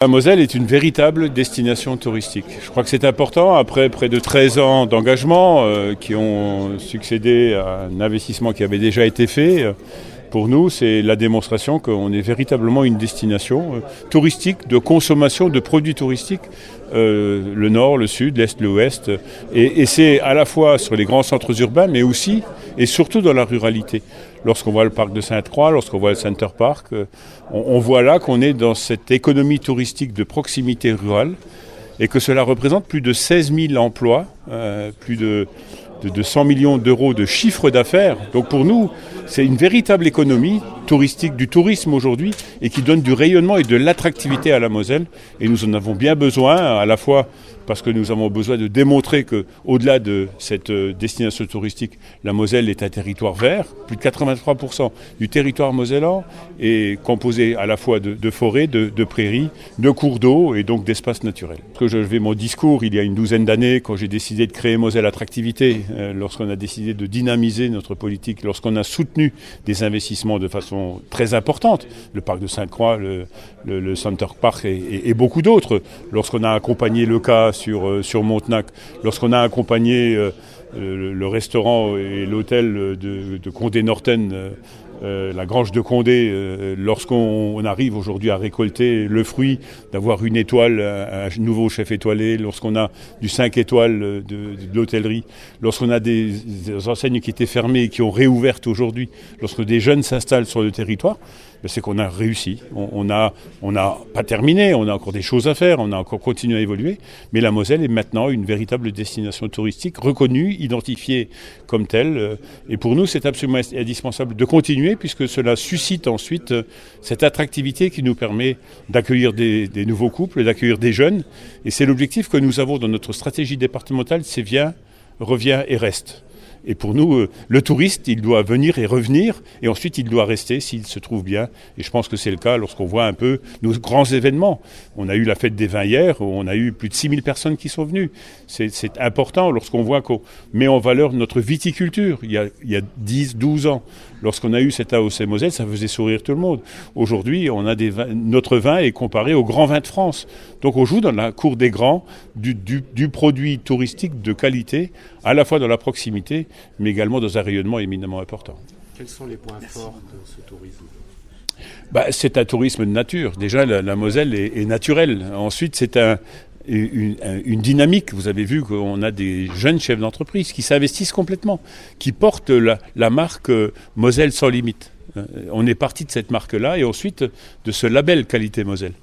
La Moselle est une véritable destination touristique. Je crois que c'est important, après près de 13 ans d'engagement qui ont succédé à un investissement qui avait déjà été fait. Pour nous, c'est la démonstration qu'on est véritablement une destination touristique, de consommation de produits touristiques, le nord, le sud, l'est, l'ouest. Et c'est à la fois sur les grands centres urbains, mais aussi et surtout dans la ruralité. Lorsqu'on voit le parc de Sainte-Croix, lorsqu'on voit le Center Park, on voit là qu'on est dans cette économie touristique de proximité rurale et que cela représente plus de 16 000 emplois, plus de 100 millions d'euros de chiffre d'affaires. Donc pour nous, c'est une véritable économie touristique, du tourisme aujourd'hui, et qui donne du rayonnement et de l'attractivité à la Moselle. Et nous en avons bien besoin, à la fois parce que nous avons besoin de démontrer qu'au-delà de cette destination touristique, la Moselle est un territoire vert. Plus de 83% du territoire mosellan est composé à la fois de forêts, de prairies, de cours d'eau et donc d'espaces naturels. Quand je fais mon discours il y a une douzaine d'années, quand j'ai décidé de créer Moselle Attractivité, lorsqu'on a décidé de dynamiser notre politique, lorsqu'on a soutenu des investissements de façon très importante, le parc de Sainte-Croix, le Center Park et beaucoup d'autres, lorsqu'on a accompagné le cas sur Montenac, lorsqu'on a accompagné le restaurant et l'hôtel de Condé-Norten, la Grange de Condé, lorsqu'on arrive aujourd'hui à récolter le fruit d'avoir une étoile, un nouveau chef étoilé, lorsqu'on a du 5 étoiles de l'hôtellerie, lorsqu'on a des enseignes qui étaient fermées et qui ont réouvertes aujourd'hui, lorsque des jeunes s'installent sur le territoire, c'est qu'on a réussi. On n'a pas terminé, on a encore des choses à faire, on a encore continué à évoluer, mais la Moselle est maintenant une véritable destination touristique reconnue, identifiée comme telle. Et pour nous, c'est absolument indispensable de continuer, puisque cela suscite ensuite cette attractivité qui nous permet d'accueillir des nouveaux couples, d'accueillir des jeunes. Et c'est l'objectif que nous avons dans notre stratégie départementale, c'est viens, reviens et reste. Et pour nous, le touriste, il doit venir et revenir, et ensuite il doit rester s'il se trouve bien. Et je pense que c'est le cas lorsqu'on voit un peu nos grands événements. On a eu la fête des vins hier, où on a eu plus de 6000 personnes qui sont venues. C'est important lorsqu'on voit qu'on met en valeur notre viticulture. Il y a 10, 12 ans, lorsqu'on a eu cette AOC Moselle, ça faisait sourire tout le monde. Aujourd'hui, on a notre vin est comparé au grand vin de France. Donc on joue dans la cour des grands du produit touristique de qualité, à la fois dans la proximité, mais également dans un rayonnement éminemment important. Quels sont les points forts de ce tourisme ? C'est un tourisme de nature. Déjà, la Moselle est naturelle. Ensuite, c'est une dynamique. Vous avez vu qu'on a des jeunes chefs d'entreprise qui s'investissent complètement, qui portent la marque Moselle sans limite. On est parti de cette marque-là et ensuite de ce label qualité Moselle.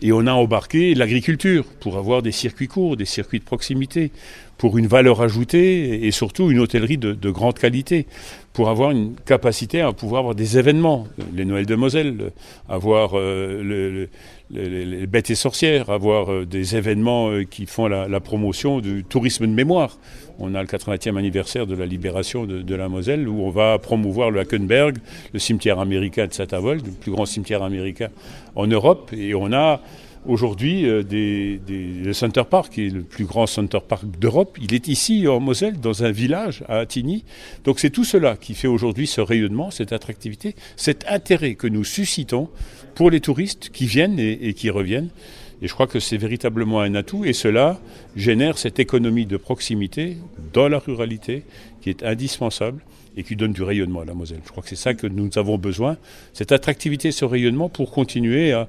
Et on a embarqué l'agriculture pour avoir des circuits courts, des circuits de proximité, pour une valeur ajoutée et surtout une hôtellerie de grande qualité, pour avoir une capacité à pouvoir avoir des événements, les Noëls de Moselle, avoir les bêtes et sorcières, avoir des événements qui font la promotion du tourisme de mémoire. On a le 80e anniversaire de la libération de la Moselle, où on va promouvoir le Hackenberg, le cimetière américain de Saint-Avold, le plus grand cimetière américain en Europe. Et on a aujourd'hui le Center Park, qui est le plus grand Center Park d'Europe. Il est ici en Moselle, dans un village à Attigny. Donc c'est tout cela qui fait aujourd'hui ce rayonnement, cette attractivité, cet intérêt que nous suscitons pour les touristes qui viennent et qui reviennent. Et je crois que c'est véritablement un atout, et cela génère cette économie de proximité dans la ruralité qui est indispensable et qui donne du rayonnement à la Moselle. Je crois que c'est ça que nous avons besoin, cette attractivité, ce rayonnement, pour continuer à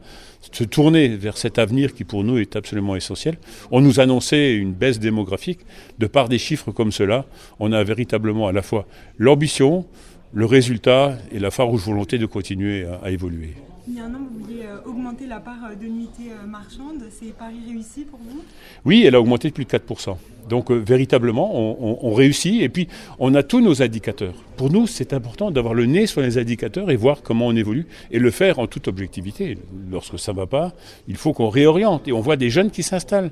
se tourner vers cet avenir qui pour nous est absolument essentiel. On nous annonçait une baisse démographique. De par des chiffres comme cela, on a véritablement à la fois l'ambition, le résultat et la farouche volonté de continuer à évoluer. Il y a un an, vous vouliez augmenter la part de nuitées marchandes. C'est pari réussi pour vous ? Oui, elle a augmenté de plus de 4%. Donc véritablement, on réussit. Et puis, on a tous nos indicateurs. Pour nous, c'est important d'avoir le nez sur les indicateurs et voir comment on évolue. Et le faire en toute objectivité. Lorsque ça ne va pas, il faut qu'on réoriente. Et on voit des jeunes qui s'installent.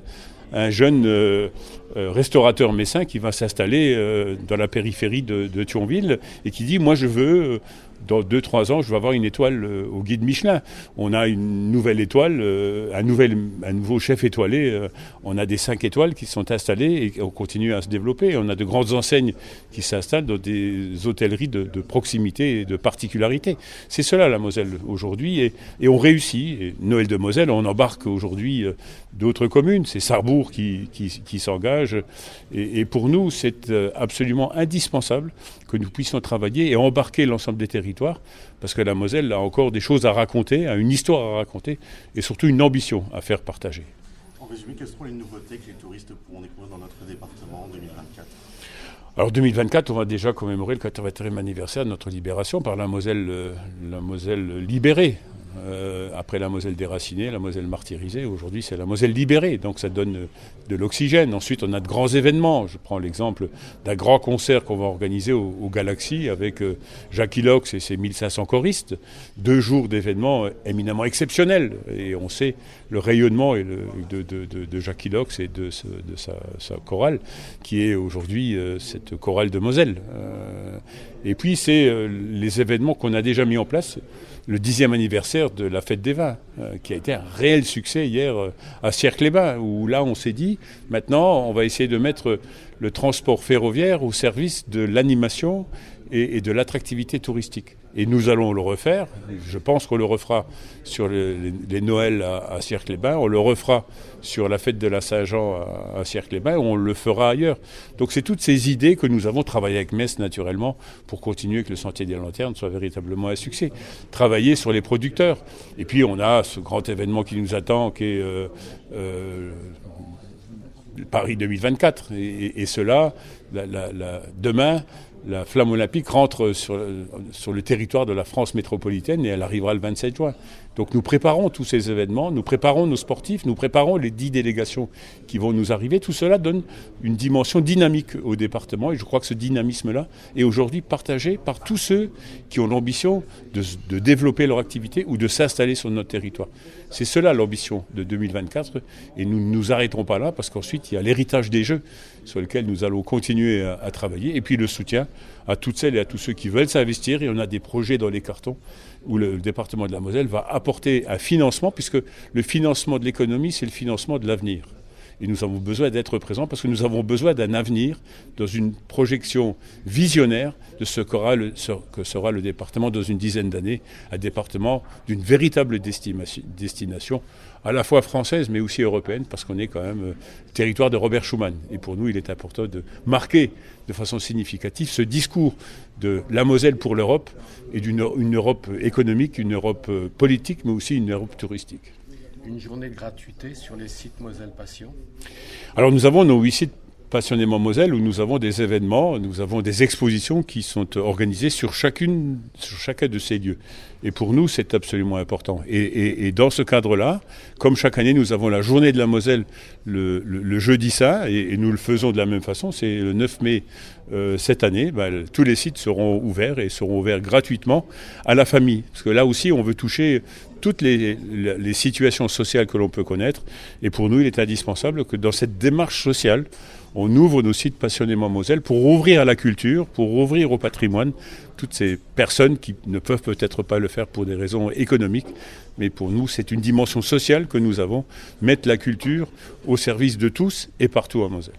Un jeune restaurateur messin qui va s'installer dans la périphérie de Thionville et qui dit « Moi, je veux dans 2-3 ans, je vais avoir une étoile au guide Michelin. On a une nouvelle étoile, un nouveau chef étoilé. On a des 5 étoiles qui sont installées et on continue à se développer. On a de grandes enseignes qui s'installent dans des hôtelleries de proximité et de particularité. C'est cela la Moselle aujourd'hui et on réussit. Et Noël de Moselle, on embarque aujourd'hui d'autres communes. C'est Sarrebourg qui s'engage. Et pour nous, c'est absolument indispensable que nous puissions travailler et embarquer l'ensemble des territoires, parce que la Moselle a encore des choses à raconter, a une histoire à raconter, et surtout une ambition à faire partager. En résumé, quelles sont les nouveautés que les touristes pourront découvrir dans notre département en 2024 ? Alors 2024, on va déjà commémorer le 80e anniversaire de notre libération par la Moselle libérée. Après la Moselle déracinée, la Moselle martyrisée, aujourd'hui c'est la Moselle libérée, donc ça donne de l'oxygène. Ensuite on a de grands événements, je prends l'exemple d'un grand concert qu'on va organiser au Galaxy avec Jacques Hillox et ses 1500 choristes, 2 jours d'événements éminemment exceptionnels, et on sait le rayonnement de Jacques Hillox et de sa chorale, qui est aujourd'hui cette chorale de Moselle. Et puis c'est les événements qu'on a déjà mis en place. Le 10e anniversaire de la fête des vins, qui a été un réel succès hier à Sierre-les-Bains, où là on s'est dit, maintenant on va essayer de mettre le transport ferroviaire au service de l'animation et de l'attractivité touristique. Et nous allons le refaire, je pense qu'on le refera sur les Noëls à Sierre-les-Bains, on le refera sur la fête de la Saint-Jean à Sierre-les-Bains, on le fera ailleurs. Donc c'est toutes ces idées que nous avons travaillé avec Metz naturellement pour continuer que le Sentier des Lanternes soit véritablement un succès. Travailler sur les producteurs. Et puis on a ce grand événement qui nous attend, qui est Paris 2024. Et cela, demain, la flamme olympique rentre sur le territoire de la France métropolitaine et elle arrivera le 27 juin. Donc nous préparons tous ces événements, nous préparons nos sportifs, nous préparons les 10 délégations qui vont nous arriver. Tout cela donne une dimension dynamique au département et je crois que ce dynamisme-là est aujourd'hui partagé par tous ceux qui ont l'ambition de développer leur activité ou de s'installer sur notre territoire. C'est cela l'ambition de 2024 et nous ne nous arrêterons pas là parce qu'ensuite il y a l'héritage des Jeux sur lequel nous allons continuer à travailler et puis le soutien à toutes celles et à tous ceux qui veulent s'investir. Et on a des projets dans les cartons où le département de la Moselle va apporter un financement, puisque le financement de l'économie, c'est le financement de l'avenir. Et nous avons besoin d'être présents parce que nous avons besoin d'un avenir dans une projection visionnaire de ce que sera le département dans une dizaine d'années, un département d'une véritable destination à la fois française mais aussi européenne parce qu'on est quand même territoire de Robert Schuman. Et pour nous, il est important de marquer de façon significative ce discours de la Moselle pour l'Europe et une Europe économique, une Europe politique mais aussi une Europe touristique. Une journée de gratuité sur les sites Moselle Passion. Alors nous avons nos 8 sites Passionnément Moselle où nous avons des événements, nous avons des expositions qui sont organisées sur chacun de ces lieux. Et pour nous, c'est absolument important. Et dans ce cadre-là, comme chaque année, nous avons la journée de la Moselle le jeudi saint, et nous le faisons de la même façon, c'est le 9 mai cette année, tous les sites seront ouverts et seront ouverts gratuitement à la famille. Parce que là aussi, on veut toucher toutes les situations sociales que l'on peut connaître. Et pour nous, il est indispensable que dans cette démarche sociale, on ouvre nos sites Passionnément Moselle pour ouvrir à la culture, pour ouvrir au patrimoine toutes ces personnes qui ne peuvent peut-être pas le faire pour des raisons économiques. Mais pour nous, c'est une dimension sociale que nous avons, mettre la culture au service de tous et partout en Moselle.